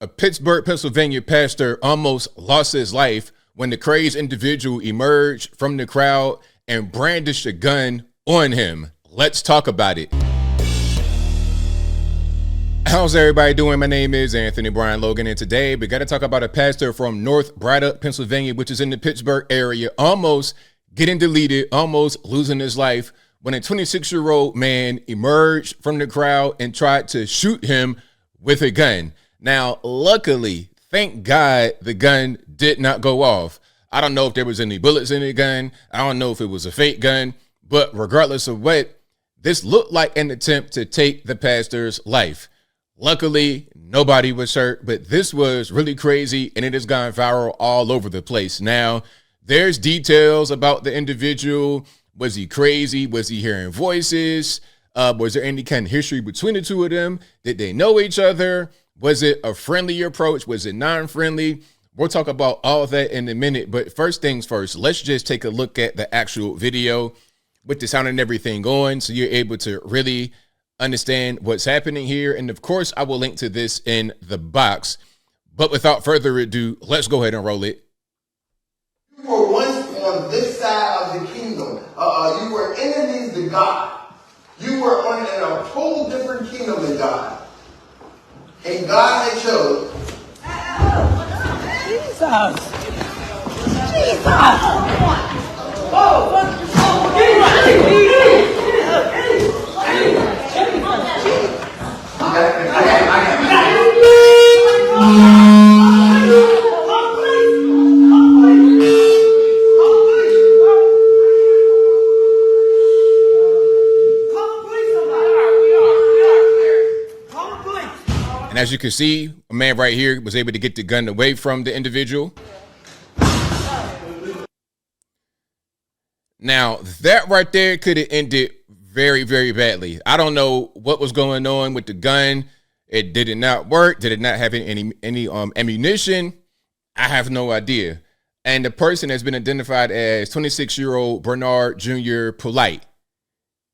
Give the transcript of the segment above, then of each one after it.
A Pittsburgh, Pennsylvania pastor almost lost his life when the crazed individual emerged from the crowd and brandished a gun on him. Let's talk about it. How's everybody doing? My name is Anthony Brian Logan, and today we got to talk about a pastor from North Braddock, Pennsylvania, which is in the Pittsburgh area, almost getting deleted, almost losing his life when a 26-year-old man emerged from the crowd and tried to shoot him with a gun. Now, luckily, thank God, the gun did not go off. I don't know if there was any bullets in the gun. I don't know if it was a fake gun, but regardless of what, this looked like an attempt to take the pastor's life. Luckily, nobody was hurt, but this was really crazy, and it has gone viral all over the place. Now, there's details about the individual. Was he crazy? Was he hearing voices? Was there any kind of history between the two of them? Did they know each other? Was it a friendly approach? Was it non-friendly? We'll talk about all of that in a minute, but first things first, let's just take a look at the actual video with the sound and everything going so you're able to really understand what's happening here. And of course, I will link to this in the box. But without further ado, let's go ahead and roll it. You were once on this side of the kingdom. You were enemies to God. You were in a whole different kingdom than God. And God had chose. Jesus! And as you can see, a man right here was able to get the gun away from the individual. Now, that right there could have ended very, very badly. I don't know what was going on with the gun. Did it not work? Did it not have any ammunition? I have no idea. And the person has been identified as 26-year-old Bernard Jr. Polite.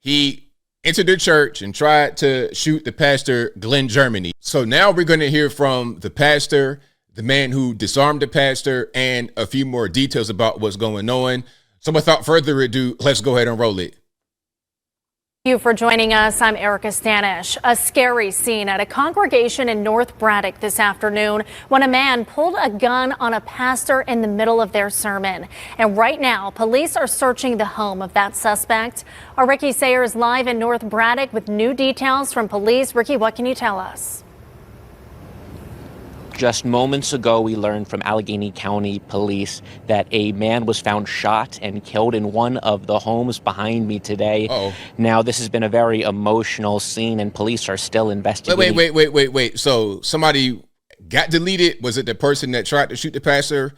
He entered the church and tried to shoot the pastor, Glenn Germany. So now we're going to hear from the pastor, the man who disarmed the pastor, and a few more details about what's going on. So without further ado, let's go ahead and roll it. Thank you for joining us. I'm Erica Stanish. A scary scene at a congregation in North Braddock this afternoon when a man pulled a gun on a pastor in the middle of their sermon. And right now, police are searching the home of that suspect. Our Ricky Sayer is live in North Braddock with new details from police. Ricky, what can you tell us? Just moments ago, we learned from Allegheny County Police that a man was found shot and killed in one of the homes behind me today. Uh-oh. Now, this has been a very emotional scene, and police are still investigating. Wait. So somebody got deleted? Was it the person that tried to shoot the pastor?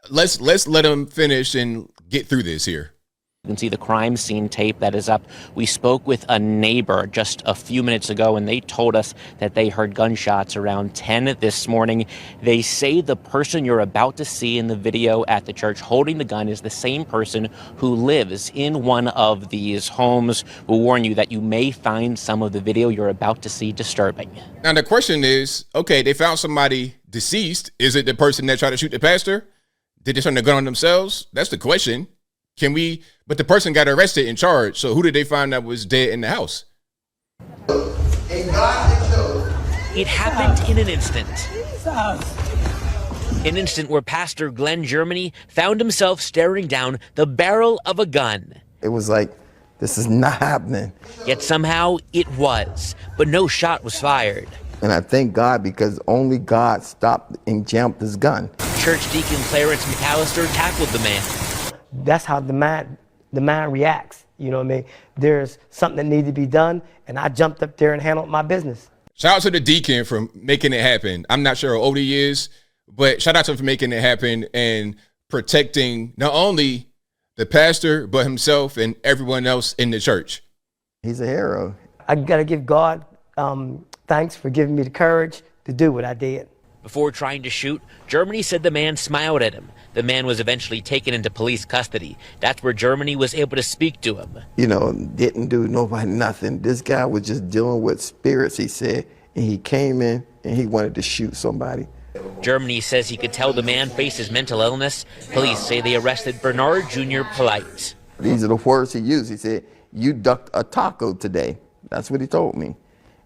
Let's let him finish and get through this here. You can see the crime scene tape that is up. We spoke with a neighbor just a few minutes ago, and they told us that they heard gunshots around 10 this morning. They say the person you're about to see in the video at the church holding the gun is the same person who lives in one of these homes. We'll warn you that you may find some of the video you're about to see disturbing. Now, the question is, okay, they found somebody deceased. Is it the person that tried to shoot the pastor? Did they turn the gun on themselves? That's the question. But the person got arrested and charged. So who did they find that was dead in the house? It happened in an instant. An instant where Pastor Glenn Germany found himself staring down the barrel of a gun. It was like, this is not happening. Yet somehow it was, but no shot was fired. And I thank God because only God stopped and jammed this gun. Church Deacon Clarence McAllister tackled the man. That's how the man reacts. You know what I mean? There's something that needs to be done, and I jumped up there and handled my business. Shout out to the deacon for making it happen. I'm not sure how old he is, but shout out to him for making it happen and protecting not only the pastor, but himself and everyone else in the church. He's a hero. I got to give God thanks for giving me the courage to do what I did. Before trying to shoot, Germany said the man smiled at him. The man was eventually taken into police custody. That's where Germany was able to speak to him. You know, didn't do nobody nothing. This guy was just dealing with spirits, he said. And he came in and he wanted to shoot somebody. Germany says he could tell the man faces mental illness. Police say they arrested Bernard Jr. Polite. These are the words he used. He said, "You ducked a taco today." That's what he told me.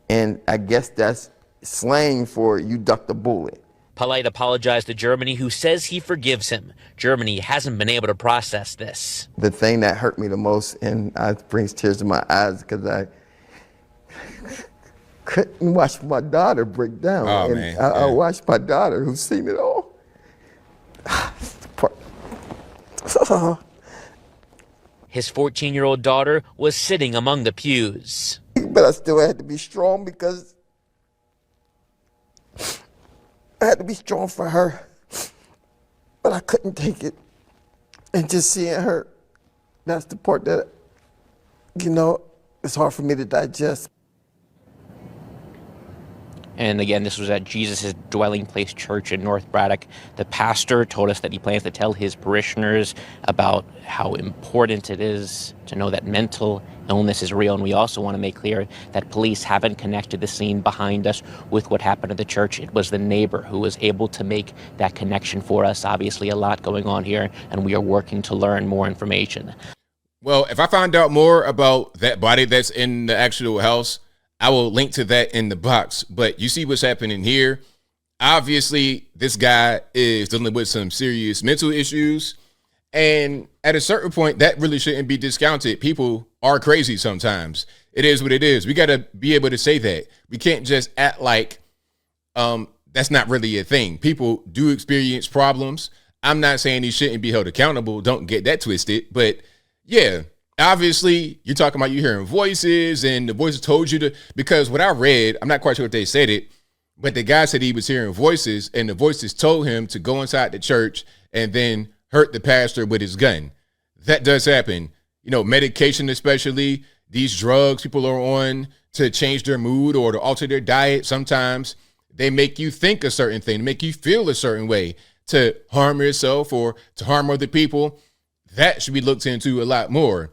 And I guess that's slang for you ducked a bullet. Polite apologized to Germany, who says he forgives him. Germany hasn't been able to process this. The thing that hurt me the most, and it brings tears to my eyes, because I couldn't watch my daughter break down. Oh, and man. I watched my daughter, who's seen it all. His 14-year-old daughter was sitting among the pews. But I still had to be strong, because I had to be strong for her. But I couldn't take it. And just seeing her, that's the part that, it's hard for me to digest. And again, this was at Jesus' Dwelling Place Church in North Braddock. The pastor told us that he plans to tell his parishioners about how important it is to know that mental illness is real. And we also want to make clear that police haven't connected the scene behind us with what happened at the church. It was the neighbor who was able to make that connection for us. Obviously, a lot going on here, and we are working to learn more information. Well, if I find out more about that body that's in the actual house, I will link to that in the box. But you see what's happening here. Obviously, this guy is dealing with some serious mental issues. And at a certain point, that really shouldn't be discounted. People are crazy sometimes. It is what it is. We got to be able to say that. We can't just act like that's not really a thing. People do experience problems. I'm not saying he shouldn't be held accountable. Don't get that twisted. But yeah, obviously, you're talking about you hearing voices, and the voices told you to, because what I read, I'm not quite sure if they said it, but the guy said he was hearing voices, and the voices told him to go inside the church and then hurt the pastor with his gun. That does happen. Medication especially, these drugs people are on to change their mood or to alter their diet. Sometimes they make you think a certain thing, make you feel a certain way to harm yourself or to harm other people. That should be looked into a lot more.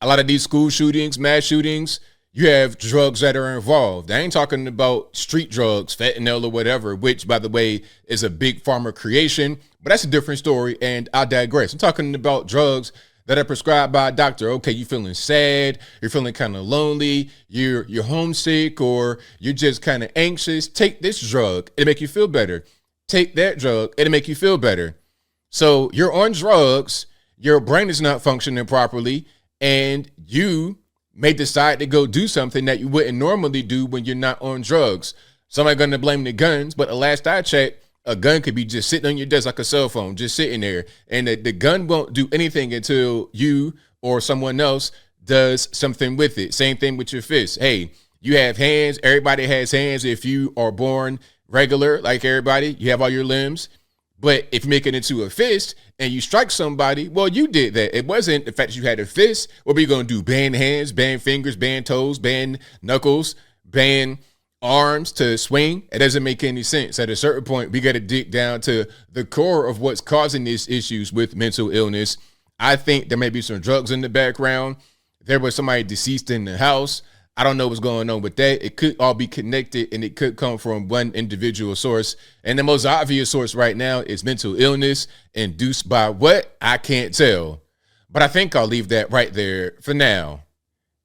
A lot of these school shootings, mass shootings, you have drugs that are involved. I ain't talking about street drugs, fentanyl or whatever, which, by the way, is a big pharma creation, but that's a different story, and I digress. I'm talking about drugs that are prescribed by a doctor. Okay, you feeling sad, you're feeling kind of lonely, you're homesick, or you're just kind of anxious. Take this drug, it'll make you feel better. Take that drug, it'll make you feel better. So you're on drugs, your brain is not functioning properly, and you may decide to go do something that you wouldn't normally do when you're not on drugs. Somebody's going to blame the guns, but the last I checked, a gun could be just sitting on your desk like a cell phone, just sitting there. And the gun won't do anything until you or someone else does something with it. Same thing with your fists. Hey, you have hands. Everybody has hands. If you are born regular, like everybody, you have all your limbs. But if you make it into a fist and you strike somebody, well, you did that. It wasn't the fact that you had a fist. What were you going to do? Band hands, band fingers, band toes, band knuckles, band arms to swing? It doesn't make any sense. At a certain point, we got to dig down to the core of what's causing these issues with mental illness. I think there may be some drugs in the background. There was somebody deceased in the house. I don't know what's going on with that. It could all be connected, and it could come from one individual source. And the most obvious source right now is mental illness induced by what? I can't tell. But I think I'll leave that right there for now.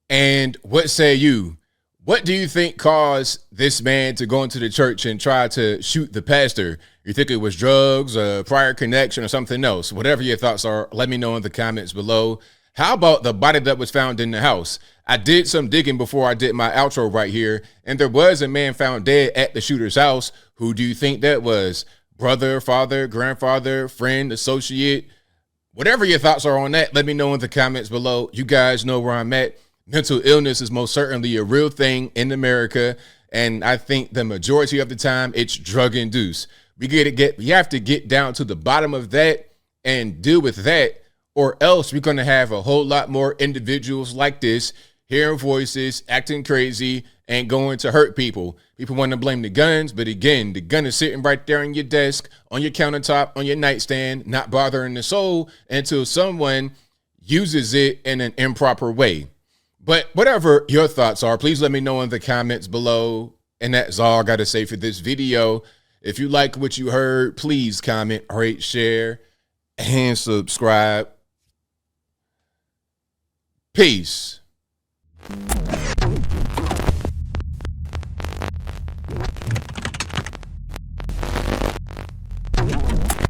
And what say you? What do you think caused this man to go into the church and try to shoot the pastor? You think it was drugs, a prior connection, or something else? Whatever your thoughts are, let me know in the comments below. How about the body that was found in the house? I did some digging before I did my outro right here, and there was a man found dead at the shooter's house. Who do you think that was? Brother, father, grandfather, friend, associate? Whatever your thoughts are on that, let me know in the comments below. You guys know where I'm at. Mental illness is most certainly a real thing in America, and I think the majority of the time it's drug-induced. We have to get down to the bottom of that and deal with that, or else we're going to have a whole lot more individuals like this hearing voices, acting crazy, and going to hurt people. People want to blame the guns, but again, the gun is sitting right there on your desk, on your countertop, on your nightstand, not bothering the soul until someone uses it in an improper way. But whatever your thoughts are, please let me know in the comments below. And that's all I got to say for this video. If you like what you heard, please comment, rate, share, and subscribe. Peace.